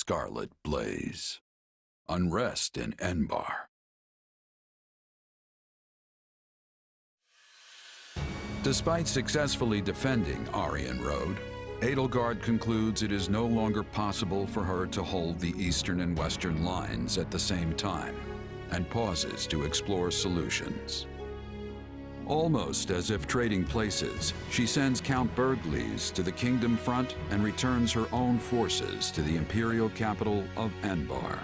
scarlet blaze. Unrest in Enbar. Despite successfully defending Aryan Road, Edelgard concludes it is no longer possible for her to hold the eastern and western lines at the same time, and pauses to explore solutions. Almost as if trading places, she sends Count Bergliez to the Kingdom Front and returns her own forces to the imperial capital of Enbar.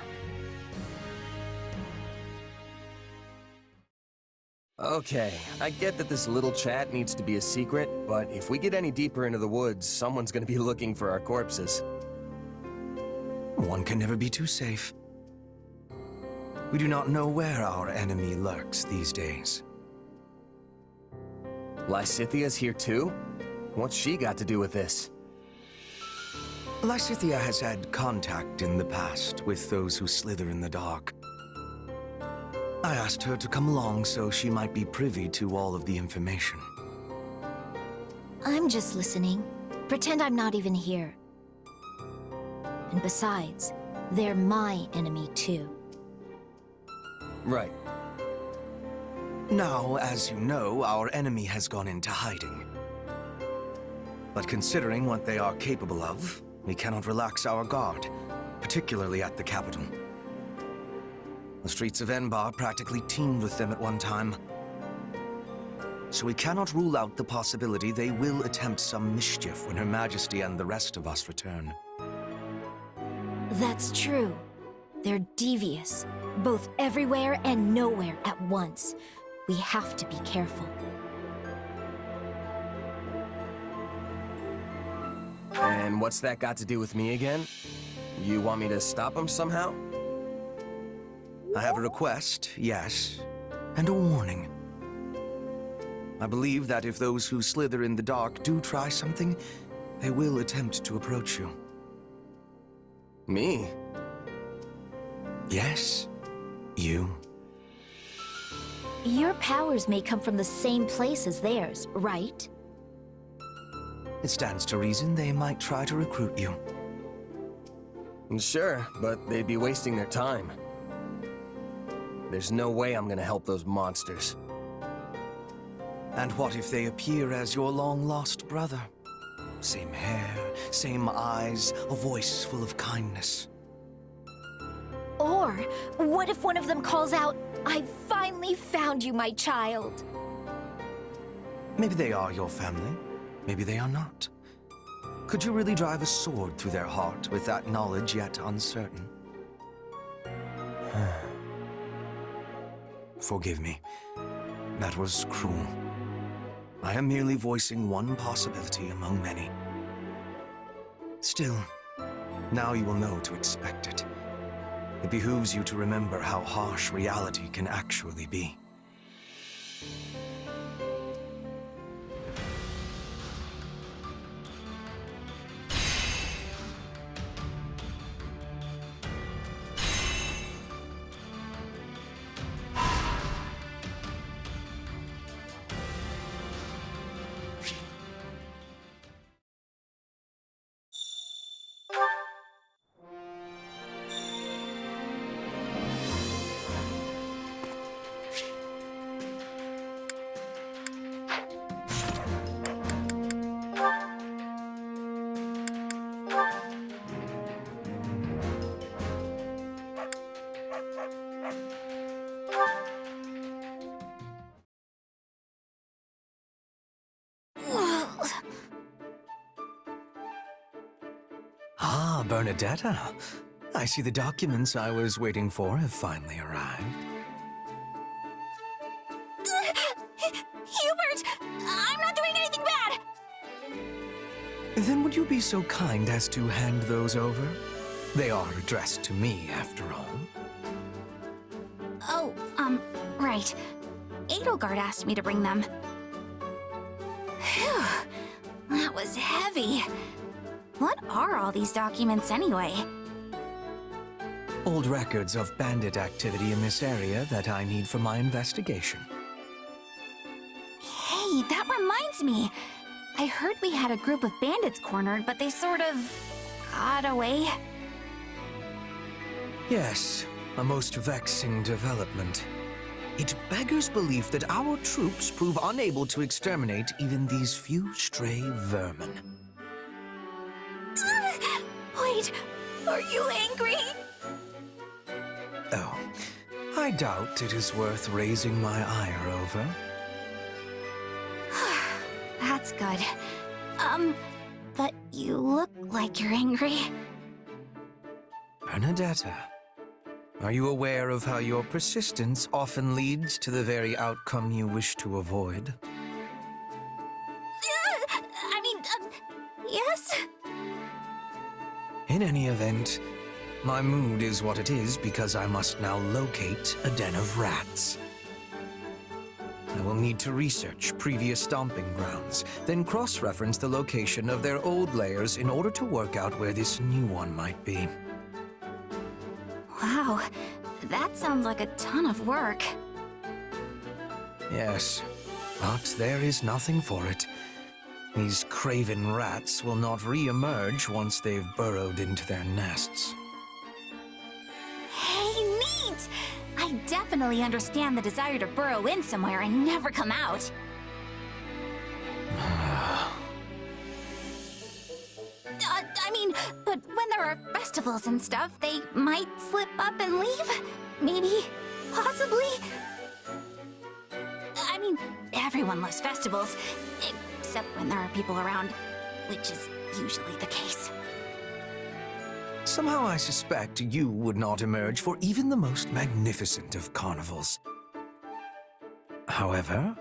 Okay, I get that this little chat needs to be a secret, but if we get any deeper into the woods, someone's gonna be looking for our corpses. One can never be too safe. We do not know where our enemy lurks these days. Lysithia's here too? What's she got to do with this? Lysithia has had contact in the past with those who slither in the dark. I asked her to come along so she might be privy to all of the information. I'm just listening. Pretend I'm not even here. And besides, they're my enemy too. Right. Now, as you know, our enemy has gone into hiding. But considering what they are capable of, we cannot relax our guard, particularly at the capital. The streets of Enbar practically teemed with them at one time. So we cannot rule out the possibility they will attempt some mischief when Her Majesty and the rest of us return. That's true. They're devious, both everywhere and nowhere at once. We have to be careful. And what's that got to do with me again? You want me to stop them somehow? I have a request, yes, and a warning. I believe that if those who slither in the dark do try something, they will attempt to approach you. Me? Yes, you. Your powers may come from the same place as theirs, right? It stands to reason they might try to recruit you. Sure, but they'd be wasting their time. There's no way I'm gonna help those monsters. And what if they appear as your long-lost brother? Same hair, same eyes, a voice full of kindness. Or, what if one of them calls out, "I finally found you, my child"? Maybe they are your family, maybe they are not. Could you really drive a sword through their heart with that knowledge yet uncertain? Forgive me. That was cruel. I am merely voicing one possibility among many. Still, now you will know to expect it. It behooves you to remember how harsh reality can actually be. Ah, Bernadetta. I see the documents I was waiting for have finally arrived. Hubert! I'm not doing anything bad! Then would you be so kind as to hand those over? They are addressed to me, after all. Oh, right. Edelgard asked me to bring them. Phew, that was heavy. What are all these documents anyway? Old records of bandit activity in this area that I need for my investigation. Hey, that reminds me. I heard we had a group of bandits cornered, but they sort of got away. Yes, a most vexing development. It beggars belief that our troops prove unable to exterminate even these few stray vermin. Wait, are you angry? Oh, I doubt it is worth raising my ire over. That's good. But you look like you're angry. Bernadetta, are you aware of how your persistence often leads to the very outcome you wish to avoid? Yes? In any event, my mood is what it is because I must now locate a den of rats. I will need to research previous stomping grounds, then cross-reference the location of their old lairs in order to work out where this new one might be. Wow, that sounds like a ton of work. Yes, but there is nothing for it. These craven rats will not re-emerge once they've burrowed into their nests. Hey, neat! I definitely understand the desire to burrow in somewhere and never come out. But when there are festivals and stuff, they might slip up and leave? Maybe? Possibly? Everyone loves festivals, except when there are people around, which is usually the case. Somehow I suspect you would not emerge for even the most magnificent of carnivals. However,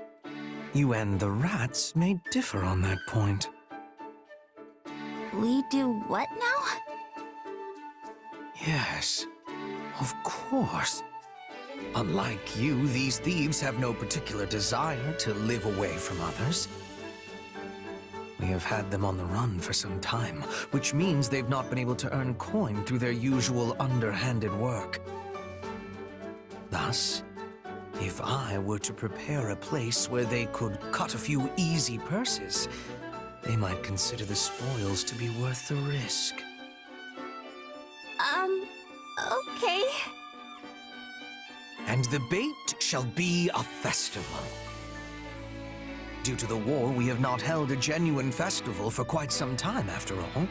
you and the rats may differ on that point. We do what now? Yes, of course. Unlike you, these thieves have no particular desire to live away from others. We have had them on the run for some time, which means they've not been able to earn coin through their usual underhanded work. Thus, if I were to prepare a place where they could cut a few easy purses, they might consider the spoils to be worth the risk. Okay. And the bait shall be a festival. Due to the war, we have not held a genuine festival for quite some time, after all.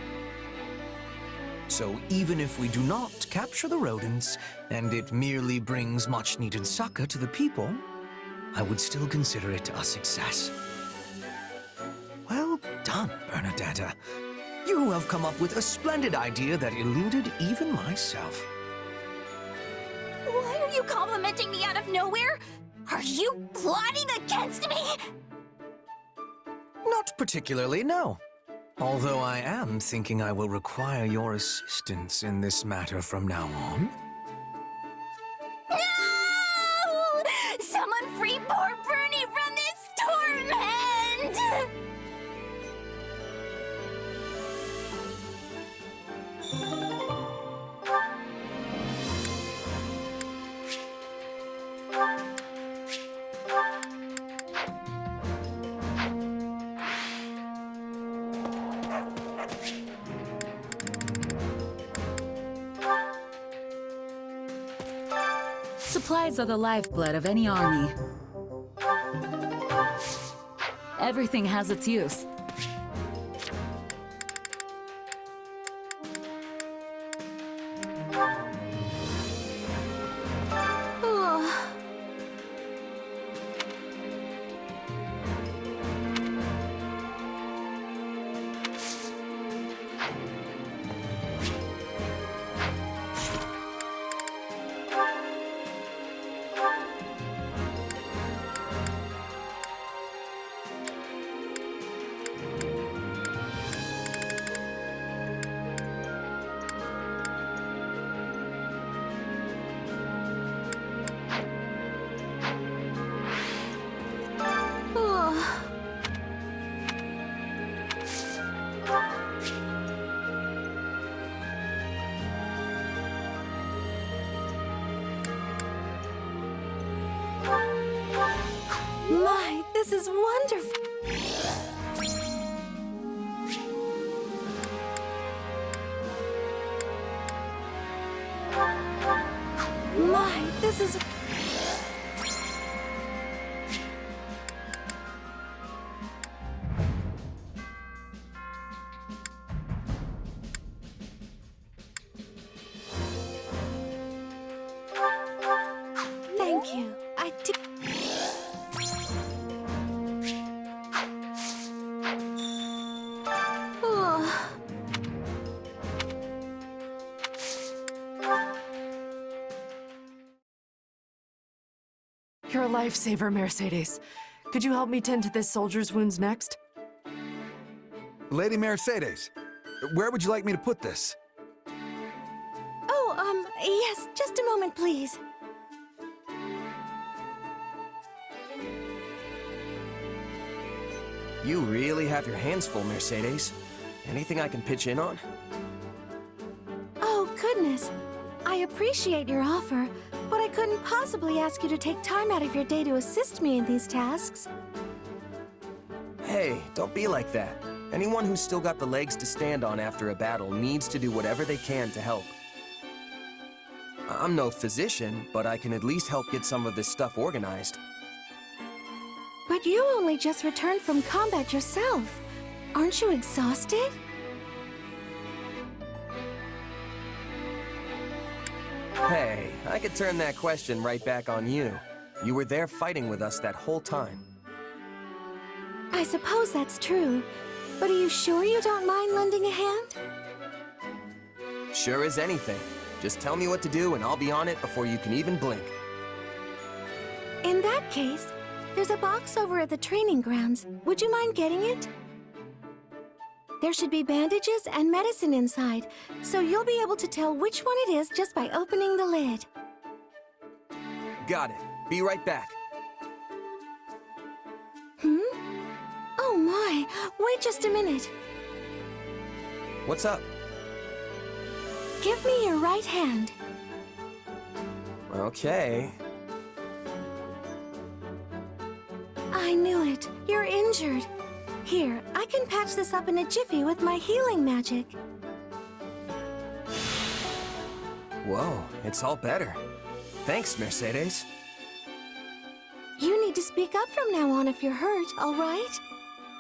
So even if we do not capture the rodents, and it merely brings much-needed succor to the people, I would still consider it a success. Well done, Bernadetta. You have come up with a splendid idea that eluded even myself. Why are you complimenting me out of nowhere? Are you plotting against me? Not particularly, no. Although I am thinking I will require your assistance in this matter from now on. No! Someone free poor Bernie from this torment! Supplies are the lifeblood of any army. Everything has its use. this is... Thank you. I did... Oh. You're a lifesaver, Mercedes. Could you help me tend to this soldier's wounds next? Lady Mercedes, where would you like me to put this? Oh, yes, just a moment, please. You really have your hands full, Mercedes. Anything I can pitch in on? Oh, goodness. I appreciate your offer, but I couldn't possibly ask you to take time out of your day to assist me in these tasks. Hey, don't be like that. Anyone who's still got the legs to stand on after a battle needs to do whatever they can to help. I'm no physician, but I can at least help get some of this stuff organized. But you only just returned from combat yourself. Aren't you exhausted? Hey, I could turn that question right back on you. You were there fighting with us that whole time. I suppose that's true. But are you sure you don't mind lending a hand? Sure as anything. Just tell me what to do and I'll be on it before you can even blink. In that case, there's a box over at the training grounds. Would you mind getting it? There should be bandages and medicine inside, so you'll be able to tell which one it is just by opening the lid. Got it. Be right back. Oh my, wait just a minute. What's up? Give me your right hand. Okay. I knew it. You're injured. Here, I can patch this up in a jiffy with my healing magic. Whoa, it's all better. Thanks, Mercedes. You need to speak up from now on if you're hurt, all right?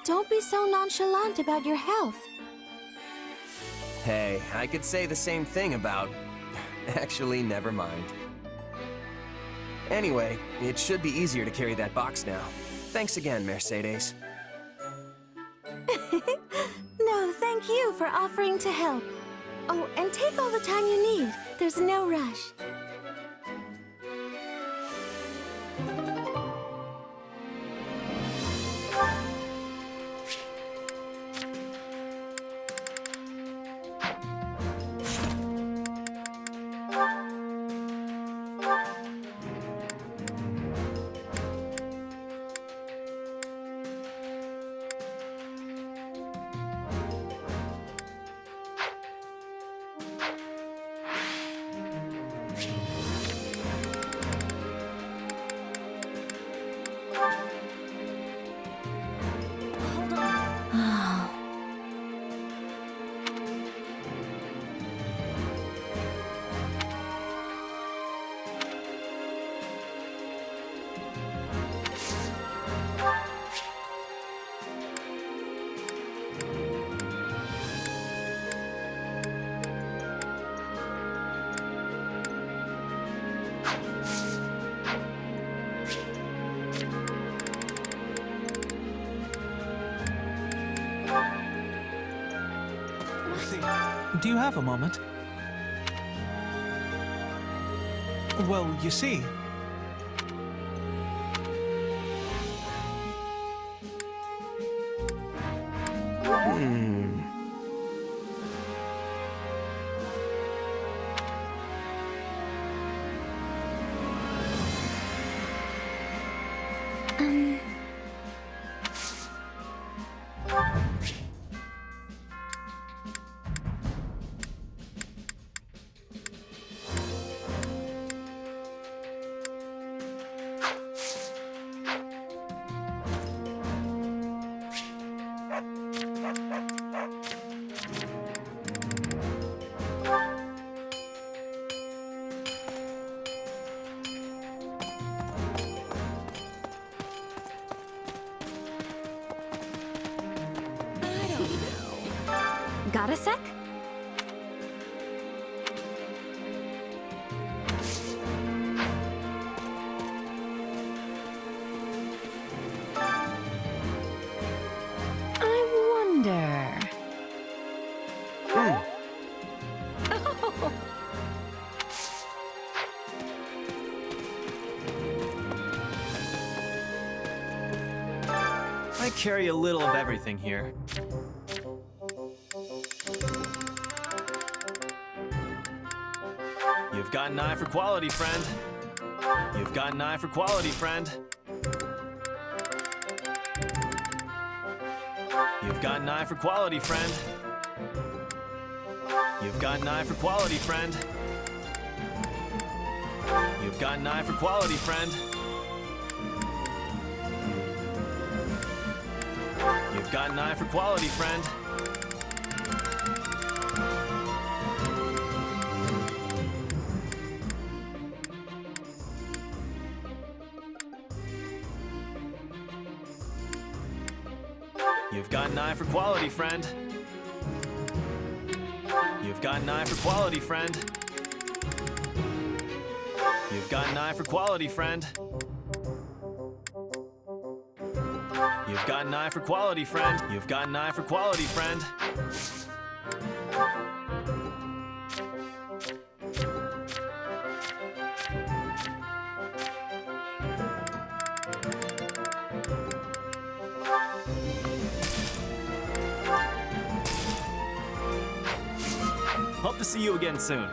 Don't be so nonchalant about your health. Hey, I could say the same thing about... Actually, never mind. Anyway, it should be easier to carry that box now. Thanks again, Mercedes. No, thank you for offering to help. Oh, and take all the time you need. There's no rush. Do you have a moment? Well, you see... Got a sec? I wonder... I carry a little of everything here. You've got an eye for quality, friend. You've got an eye for quality, friend. You've got an eye for quality, friend. You've got an eye for quality, friend. You've got an eye for quality, friend. You've got an eye for quality, friend. You've got an eye for quality, friend. You've got an eye for quality, friend. You've got an eye for quality, friend. You've got an eye for quality, friend. You've got an eye for quality, friend. Hope to see you again soon.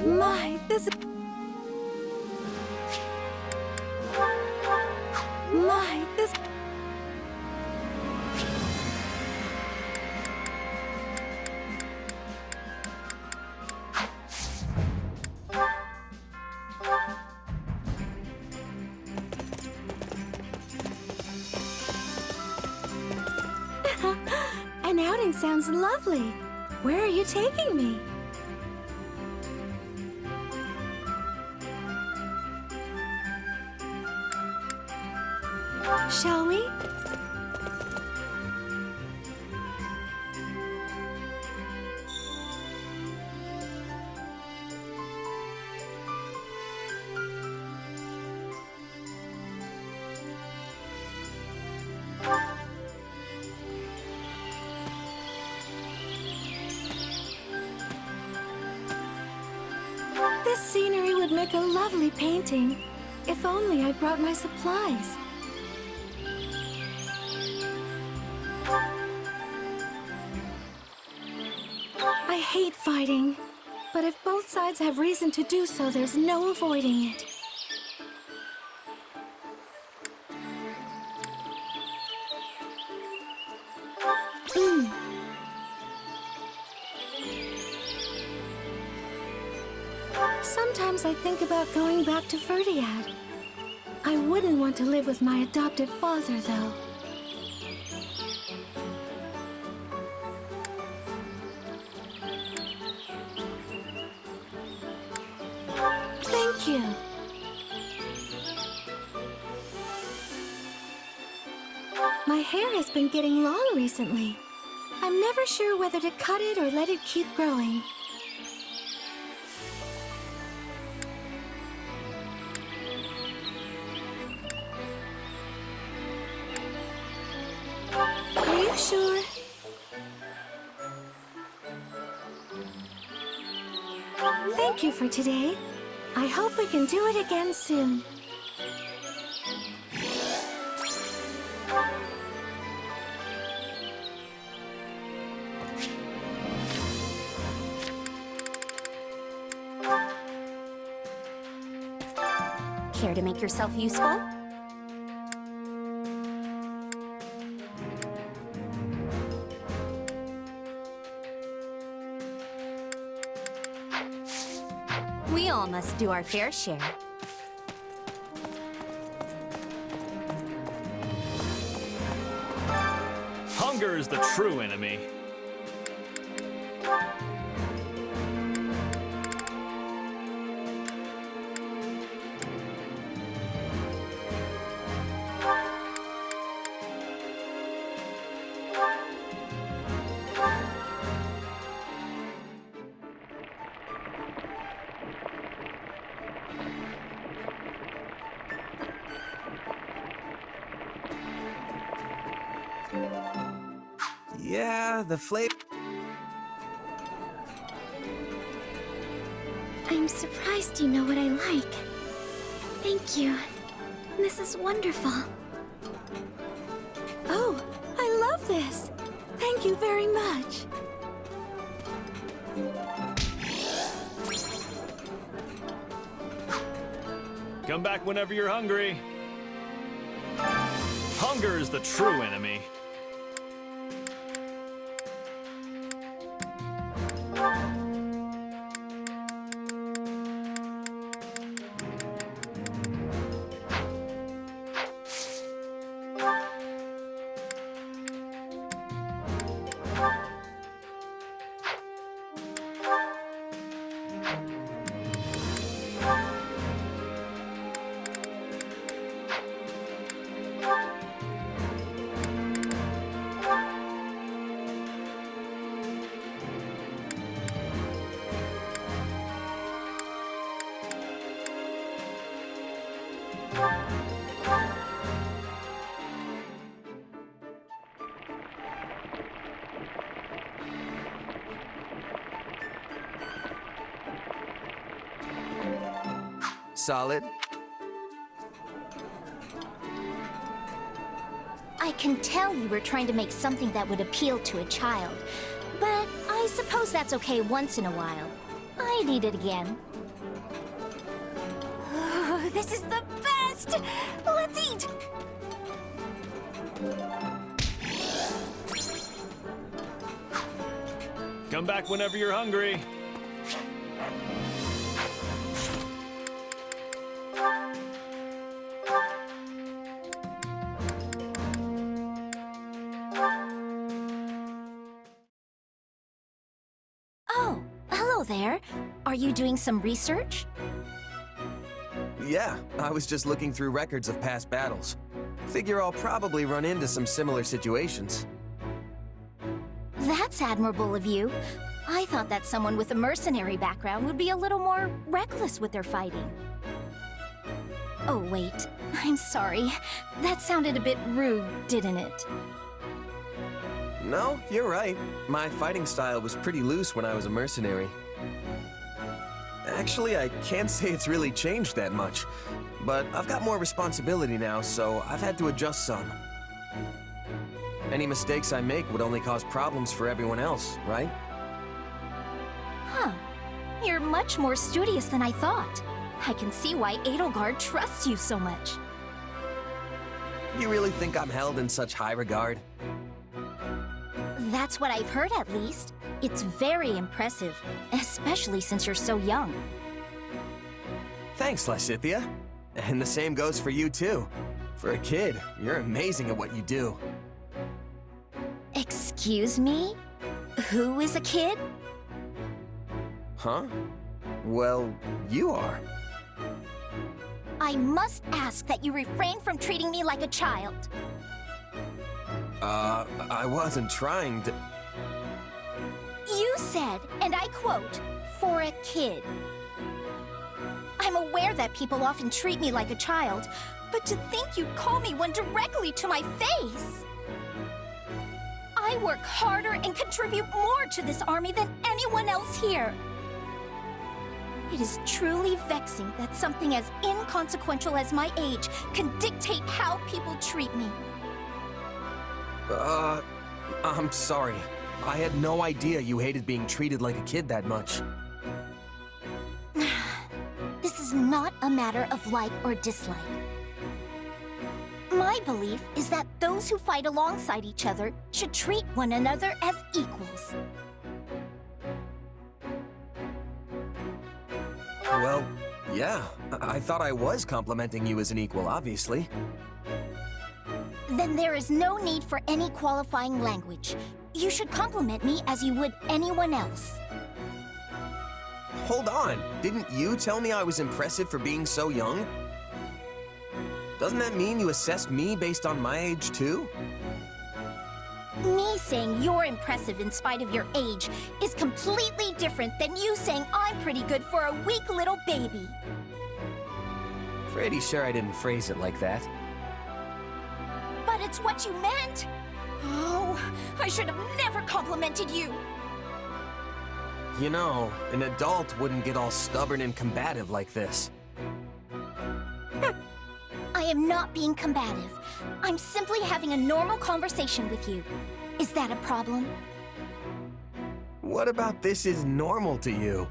My, this is... My, this... An outing sounds lovely. Where are you taking me? Shall we? This scenery would make a lovely painting. If only I brought my supplies. hate fighting. But if both sides have reason to do so, there's no avoiding it. Sometimes I think about going back to Ferdiad. I wouldn't want to live with my adoptive father, though. Thank you. My hair has been getting long recently. I'm never sure whether to cut it or let it keep growing. Are you sure? Thank you for today. I hope we can do it again soon. Care to make yourself useful? We all must do our fair share. Hunger is the true enemy. Yeah, the flavor. I'm surprised you know what I like. Thank you. This is wonderful. Oh, I love this. Thank you very much. Come back whenever you're hungry. Hunger is the true enemy. Solid. I can tell you were trying to make something that would appeal to a child, but I suppose that's okay once in a while. I'd eat it again. Oh, this is the best! Let's eat! Come back whenever you're hungry. Oh, hello there. Are you doing some research? Yeah, I was just looking through records of past battles. Figure I'll probably run into some similar situations. That's admirable of you. I thought that someone with a mercenary background would be a little more reckless with their fighting. Oh, wait. I'm sorry. That sounded a bit rude, didn't it? No, you're right. My fighting style was pretty loose when I was a mercenary. Actually, I can't say it's really changed that much. But I've got more responsibility now, so I've had to adjust some. Any mistakes I make would only cause problems for everyone else, right? much more studious than I thought. I can see why Edelgard trusts you so much. You really think I'm held in such high regard? That's what I've heard, at least. It's very impressive, especially since you're so young. Thanks, Lysithea. And the same goes for you, too. For a kid, you're amazing at what you do. Excuse me? Who is a kid? Huh? Well, you are. I must ask that you refrain from treating me like a child. I wasn't trying to... You said, and I quote, for a kid. I'm aware that people often treat me like a child, but to think you'd call me one directly to my face! I work harder and contribute more to this army than anyone else here. It is truly vexing that something as inconsequential as my age can dictate how people treat me. I'm sorry. I had no idea you hated being treated like a kid that much. This is not a matter of like or dislike. My belief is that those who fight alongside each other should treat one another as equals. Well, yeah. I thought I was complimenting you as an equal, obviously. Then there is no need for any qualifying language. You should compliment me as you would anyone else. Hold on. Didn't you tell me I was impressive for being so young? Doesn't that mean you assessed me based on my age, too? Me saying you're impressive in spite of your age is completely different than you saying I'm pretty good for a weak little baby. Pretty sure I didn't phrase it like that. But it's what you meant! Oh, I should have never complimented you! You know, an adult wouldn't get all stubborn and combative like this. I am not being combative. I'm simply having a normal conversation with you. Is that a problem? What about this is normal to you?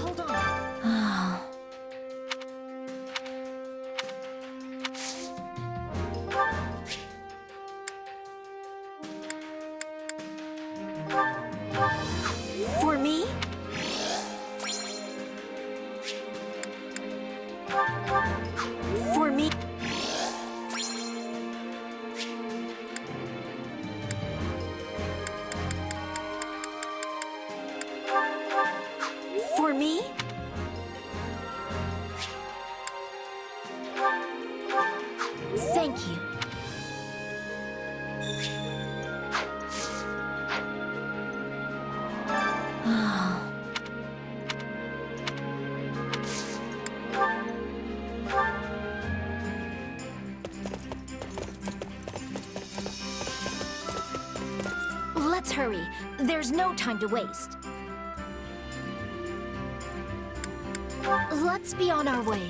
Hold on. For me? For me? For me? Thank you. Let's hurry. There's no time to waste. Let's be on our way.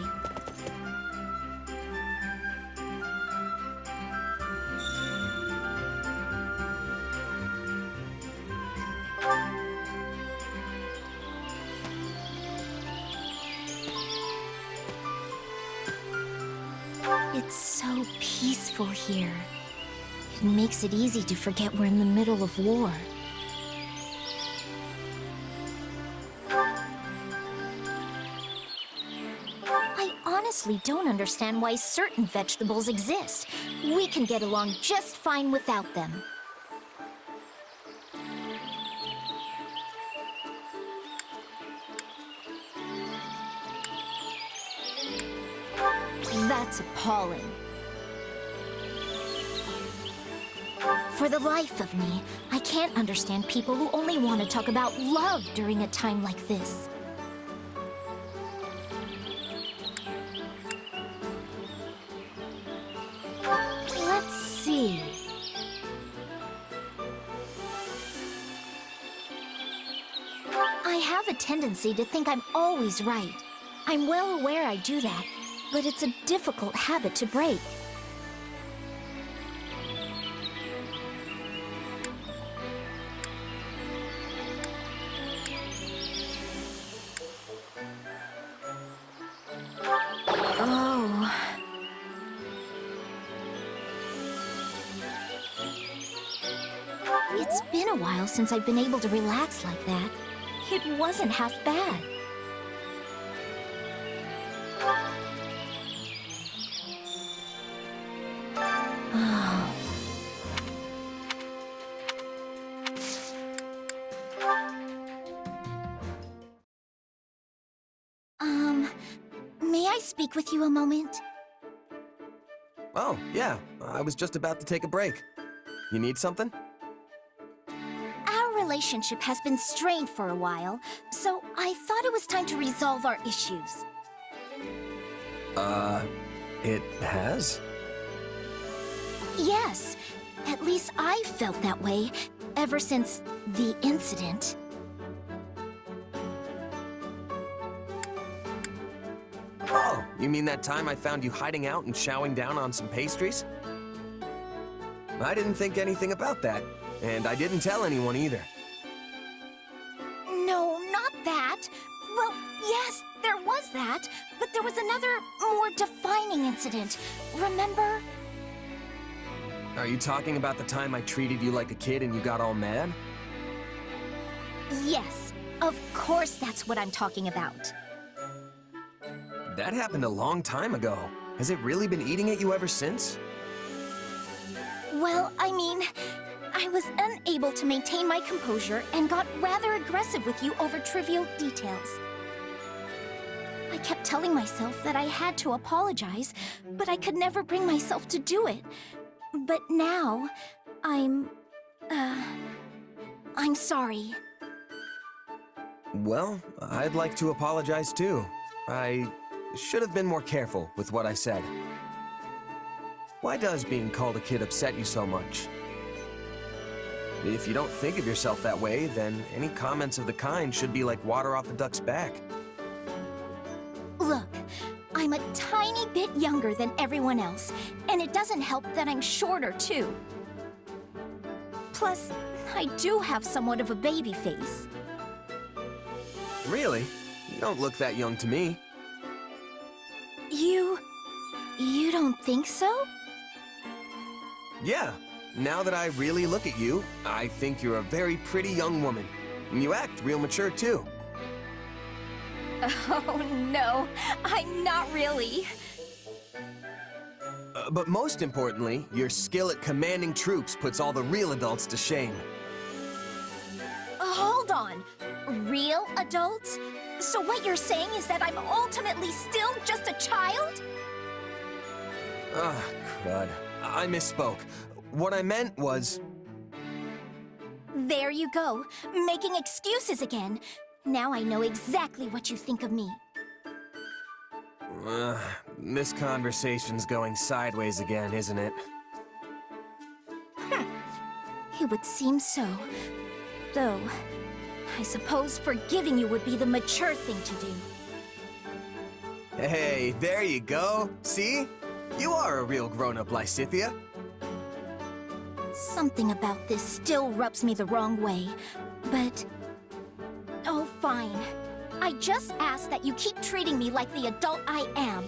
It's so peaceful here. It makes it easy to forget we're in the middle of war. I honestly don't understand why certain vegetables exist. We can get along just fine without them. That's appalling. For the life of me, I can't understand people who only want to talk about love during a time like this. Let's see. a tendency to think I'm always right. I'm well aware I do that, but it's a difficult habit to break. Oh. It's been a while since I've been able to relax like that. It wasn't half bad. May I speak with you a moment? Oh, yeah. I was just about to take a break. You need something? Our relationship has been strained for a while, so I thought it was time to resolve our issues. It has? Yes. At least I felt that way ever since the incident. Oh, you mean that time I found you hiding out and chowing down on some pastries? I didn't think anything about that, and I didn't tell anyone either. No, not that. Well, yes, there was that, but there was another, more defining incident. Remember? Are you talking about the time I treated you like a kid and you got all mad? Yes, of course that's what I'm talking about. That happened a long time ago. Has it really been eating at you ever since? Well, I mean, I was unable to maintain my composure and got rather aggressive with you over trivial details. I kept telling myself that I had to apologize, but I could never bring myself to do it. But now, I'm sorry. Well, I'd like to apologize too. I should have been more careful with what I said. Why does being called a kid upset you so much? If you don't think of yourself that way, then any comments of the kind should be like water off a duck's back. Look, I'm a tiny bit younger than everyone else, and it doesn't help that I'm shorter too. Plus, I do have somewhat of a baby face. Really? You don't look that young to me. You don't think so? Yeah. Now that I really look at you, I think you're a very pretty young woman. And you act real mature too. Oh no, I'm not really. But most importantly, your skill at commanding troops puts all the real adults to shame. Hold on. Real adults? So what you're saying is that I'm ultimately still just a child? Ah, crud. I misspoke. What I meant was... There you go, making excuses again. Now I know exactly what you think of me. This conversation's going sideways again, isn't it? It would seem so. Though, I suppose forgiving you would be the mature thing to do. Hey, there you go. See? You are a real grown-up, Lysithia. Something about this still rubs me the wrong way, but... Oh, fine. I just ask that you keep treating me like the adult I am.